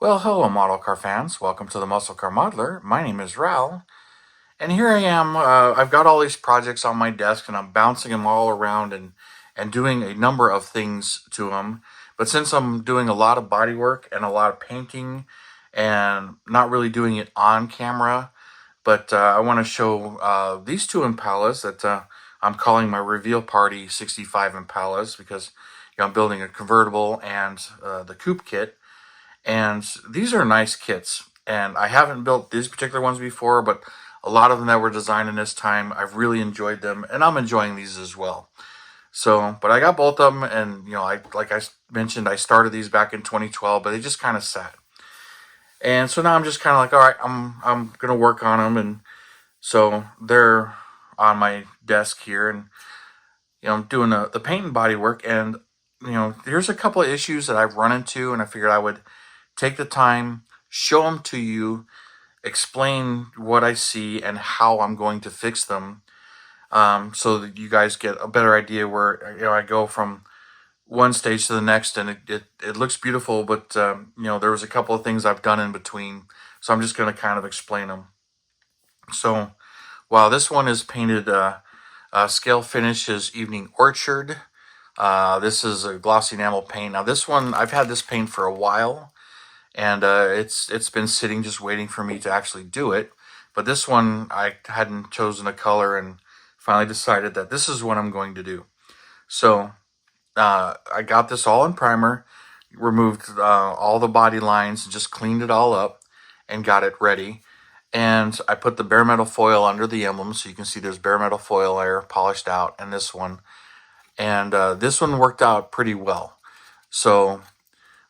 Well, hello, model car fans. Welcome to the Muscle Car Modeler. My name is Revell, and here I am. I've got all these projects on my desk, and I'm bouncing them all around and doing a number of things to them. But since I'm doing a lot of body work and a lot of painting, and not really doing it on camera, but I want to show these two Impalas that I'm calling my Reveal Party 65 Impalas because I'm building a convertible and the coupe kit. And these are nice kits. And I haven't built these particular ones before, but a lot of them that were designed in this time, I've really enjoyed them, and I'm enjoying these as well. So, but I got both of them, and like I mentioned, I started these back in 2012, but they just kind of sat. And so now I'm just kind of like, all right, I'm gonna work on them, and so they're on my desk here, and I'm doing the paint and body work, and here's a couple of issues that I've run into, and I figured I would take the time, show them to you, explain what I see and how I'm going to fix them, so that you guys get a better idea where I go from one stage to the next, and it looks beautiful, but there was a couple of things I've done in between, so I'm just going to kind of explain them. So while this one is painted scale finish is Evening Orchard. This is a glossy enamel paint. Now this one, I've had this paint for a while, and it's been sitting just waiting for me to actually do it. But this one, I hadn't chosen a color and finally decided that this is what I'm going to do. So I got this all in primer, removed all the body lines, and just cleaned it all up and got it ready. And I put the bare metal foil under the emblem, so you can see there's bare metal foil layer polished out, and this one. And this one worked out pretty well. So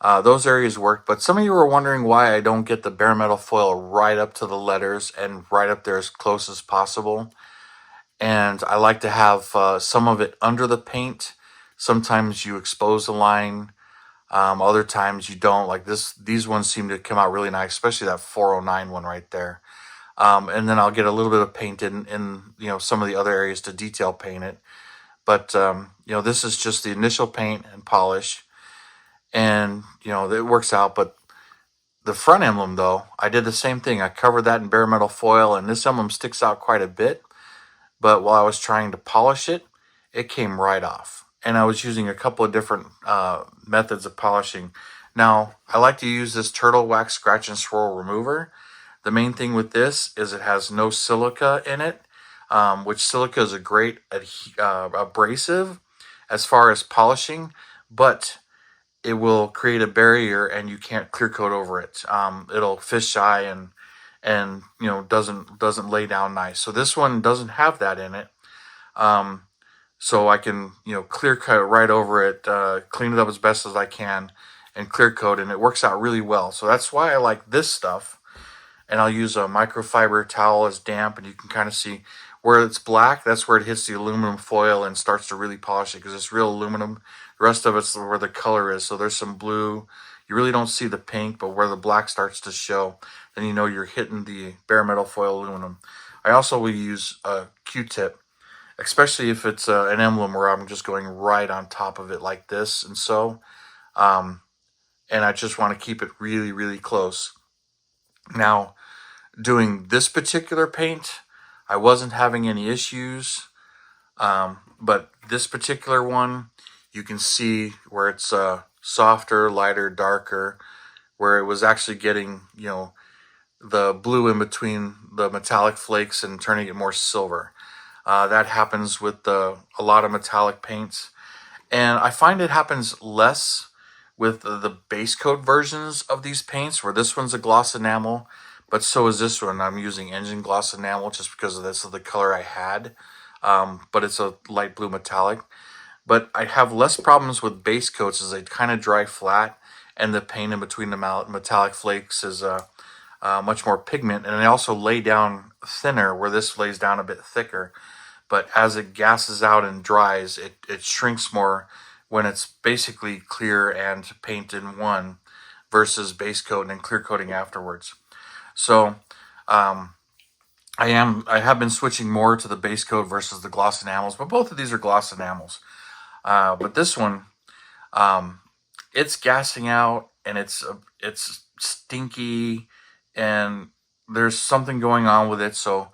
those areas worked, but some of you were wondering why I don't get the bare metal foil right up to the letters and right up there as close as possible. And I like to have some of it under the paint. Sometimes you expose the line, other times you don't. Like these ones seem to come out really nice, especially that 409 one right there. And then I'll get a little bit of paint in some of the other areas to detail paint it. But this is just the initial paint and polish, and it works out. But the front emblem, though, I did the same thing. I covered that in bare metal foil, and this emblem sticks out quite a bit. But while I was trying to polish it, it came right off. And I was using a couple of different methods of polishing. Now, I like to use this Turtle Wax Scratch and Swirl Remover. The main thing with this is it has no silica in it, which silica is a great abrasive as far as polishing, but it will create a barrier and you can't clear coat over it. It'll fisheye and doesn't lay down nice. So this one doesn't have that in it. So I can clear coat right over it, clean it up as best as I can, and clear coat, and it works out really well. So that's why I like this stuff. And I'll use a microfiber towel as damp, and you can kind of see where it's black. That's where it hits the aluminum foil and starts to really polish it, because it's real aluminum. The rest of it's where the color is. So there's some blue. You really don't see the pink, but where the black starts to show, then you're hitting the bare metal foil aluminum. I also will use a Q-tip, especially if it's an emblem where I'm just going right on top of it like this, and so. And I just want to keep it really, really close. Now, doing this particular paint, I wasn't having any issues, but this particular one, you can see where it's softer, lighter, darker, where it was actually getting, the blue in between the metallic flakes and turning it more silver. That happens with a lot of metallic paints, and I find it happens less with the base coat versions of these paints, where this one's a gloss enamel, but so is this one. I'm using engine gloss enamel just because this is the color I had, but it's a light blue metallic. But I have less problems with base coats as they kind of dry flat, and the paint in between the metallic flakes is much more pigment, and they also lay down thinner, where this lays down a bit thicker. But as it gasses out and dries, it shrinks more when it's basically clear and paint in one versus base coat and then clear coating afterwards. So I have been switching more to the base coat versus the gloss enamels, but both of these are gloss enamels. But this one, it's gassing out, and it's stinky, and there's something going on with it. So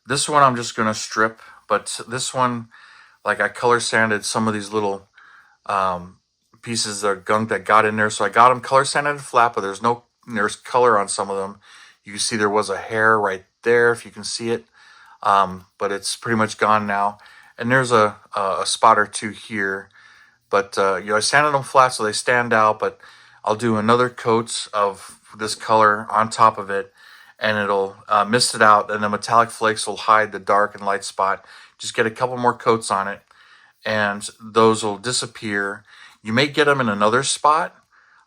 this one I'm just gonna strip, but this one, like, I color sanded some of these little um, pieces of gunk that got in there. So I got them color sanded flat, but there's color on some of them. You can see there was a hair right there, if you can see it, but it's pretty much gone now. And there's a spot or two here, but I sanded them flat so they stand out. But I'll do another coat of this color on top of it, and it'll mist it out, and the metallic flakes will hide the dark and light spot. Just get a couple more coats on it, and those will disappear. You may get them in another spot,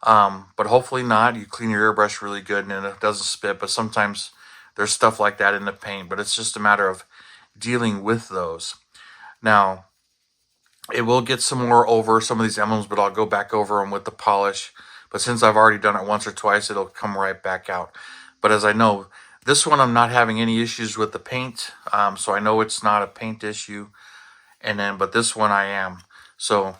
but hopefully not. You clean your airbrush really good and it doesn't spit, but sometimes there's stuff like that in the paint, but it's just a matter of dealing with those. Now, it will get some more over some of these emblems, but I'll go back over them with the polish. But since I've already done it once or twice, it'll come right back out. But as I know, this one I'm not having any issues with the paint, so I know it's not a paint issue. But this one I am. So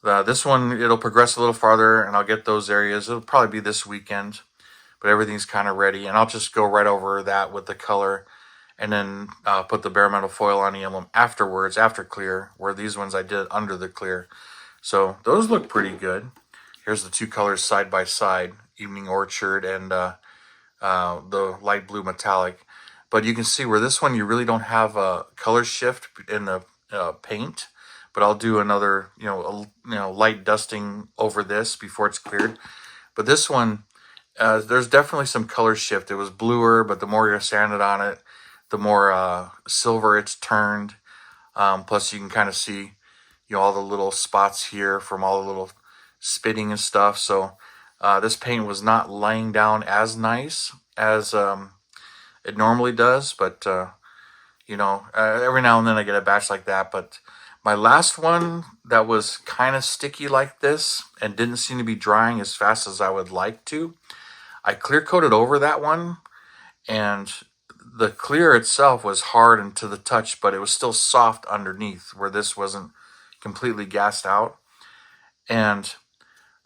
this one, it'll progress a little farther, and I'll get those areas. It'll probably be this weekend, but everything's kind of ready. And I'll just go right over that with the color, and then put the bare metal foil on the emblem afterwards, after clear, where these ones I did under the clear. So those look pretty good. Here's the two colors side by side, Evening Orchard and the light blue metallic. But you can see where this one, you really don't have a color shift in the paint. But I'll do another, light dusting over this before it's cleared. But this one, there's definitely some color shift. It was bluer, but the more you sand it on it, the more silver it's turned. Plus, you can kind of see, all the little spots here from all the little spitting and stuff. So this paint was not laying down as nice as it normally does. But, every now and then I get a batch like that. But my last one that was kind of sticky like this and didn't seem to be drying as fast as I would like to, I clear coated over that one, and the clear itself was hard and to the touch, but it was still soft underneath, where this wasn't completely gassed out. And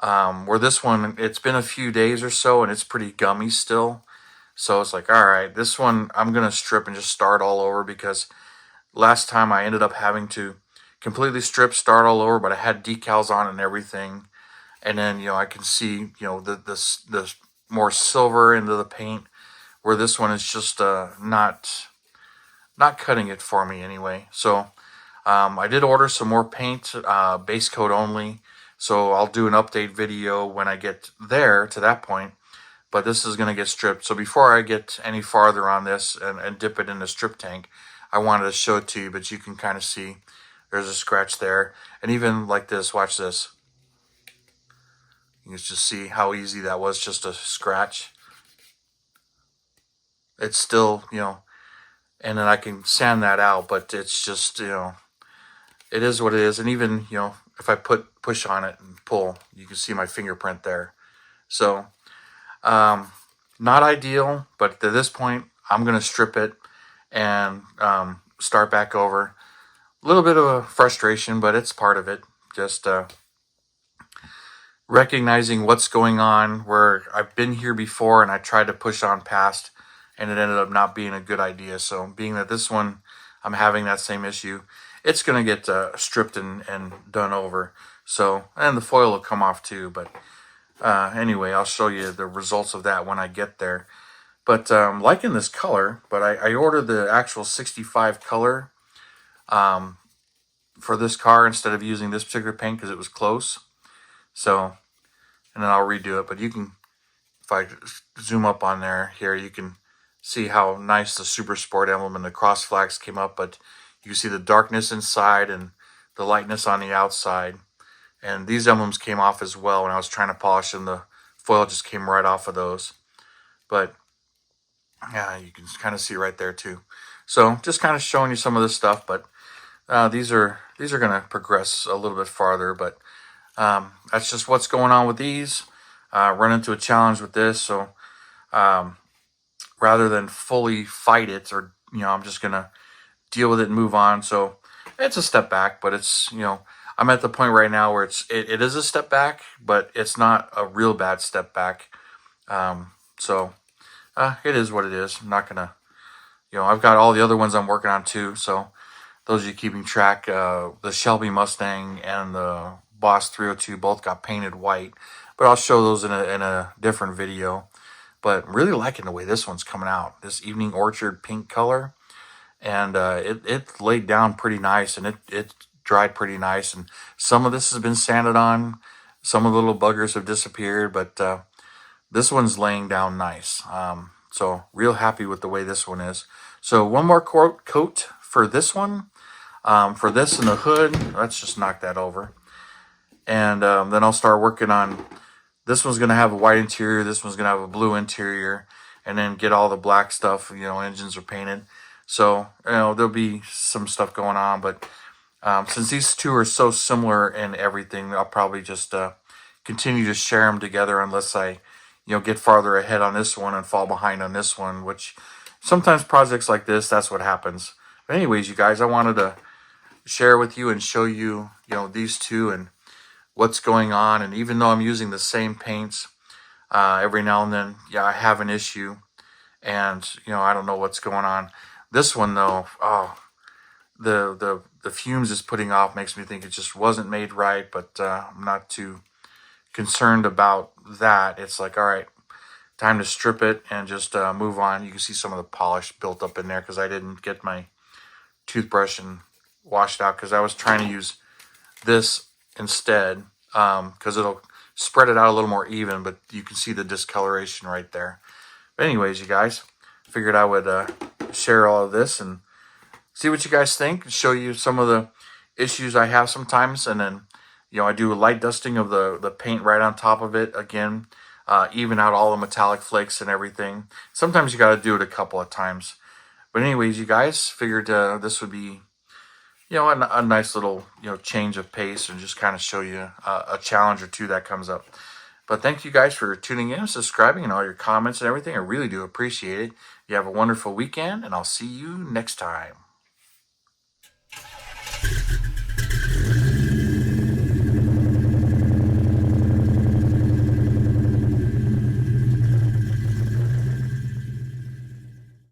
where this one, it's been a few days or so, and it's pretty gummy still. So it's like, all right, this one I'm going to strip and just start all over, because last time I ended up having to completely strip, start all over, but I had decals on and everything. And then, I can see, the more silver into the paint, where this one is just not cutting it for me anyway. So I did order some more paint, base coat only. So I'll do an update video when I get there to that point. But this is going to get stripped. So before I get any farther on this and dip it in the strip tank, I wanted to show it to you, but you can kind of see there's a scratch there. And even like this, watch this. You can just see how easy that was, just a scratch. It's still, and then I can sand that out, but it's just, it is what it is. And even, if I push on it and pull, you can see my fingerprint there. So, not ideal, but at this point, I'm going to strip it and start back over. A little bit of a frustration, but it's part of it. Just recognizing what's going on, where I've been here before and I tried to push on past, and it ended up not being a good idea. So being that this one, I'm having that same issue, it's going to get stripped and done over. So, and the foil will come off too. But anyway, I'll show you the results of that when I get there. But liking this color, but I ordered the actual 65 color for this car instead of using this particular paint because it was close. So, and then I'll redo it. But you can, if I zoom up on there here, you can see how nice the Super Sport emblem and the cross flags came up. But you can see the darkness inside and the lightness on the outside. And these emblems came off as well when I was trying to polish them. The foil just came right off of those. But yeah, you can kind of see right there too. So just kind of showing you some of this stuff. But these are going to progress a little bit farther. But that's just what's going on with these. Run into a challenge with this. So rather than fully fight it, or I'm just going to deal with it and move on. So it's a step back, but it's, I'm at the point right now where it is a step back, but it's not a real bad step back. So it is what it is. I'm not gonna, I've got all the other ones I'm working on too. So those of you keeping track, the Shelby Mustang and the Boss 302 both got painted white, but I'll show those in a different video. But really liking the way this one's coming out, this Evening Orchard pink color, and it laid down pretty nice, and it dried pretty nice, and some of this has been sanded on, some of the little buggers have disappeared, but this one's laying down nice. So real happy with the way this one is. So one more coat for this one. For this and the hood, let's just knock that over. And then I'll start working on, this one's going to have a white interior, this one's going to have a blue interior, and then get all the black stuff, engines are painted. So, there'll be some stuff going on, but since these two are so similar in everything, I'll probably just continue to share them together unless I, get farther ahead on this one and fall behind on this one, which sometimes projects like this, that's what happens. But anyways, you guys, I wanted to share with you and show you, these two and what's going on. And even though I'm using the same paints, every now and then, I have an issue, and I don't know what's going on. This one though, the fumes it's putting off makes me think it just wasn't made right. But I'm not too concerned about that. It's like, all right, time to strip it and just move on. You can see some of the polish built up in there because I didn't get my toothbrush and washed out, because I was trying to use this instead, because it'll spread it out a little more even, but you can see the discoloration right there. But anyways, you guys, figured I would share all of this and see what you guys think, and show you some of the issues I have sometimes. And then, I do a light dusting of the paint right on top of it again, even out all the metallic flakes and everything. Sometimes you got to do it a couple of times. But anyways, you guys, figured this would be, a nice little, change of pace, and just kind of show you a challenge or two that comes up. But thank you guys for tuning in, subscribing, and all your comments and everything. I really do appreciate it. You have a wonderful weekend, and I'll see you next time.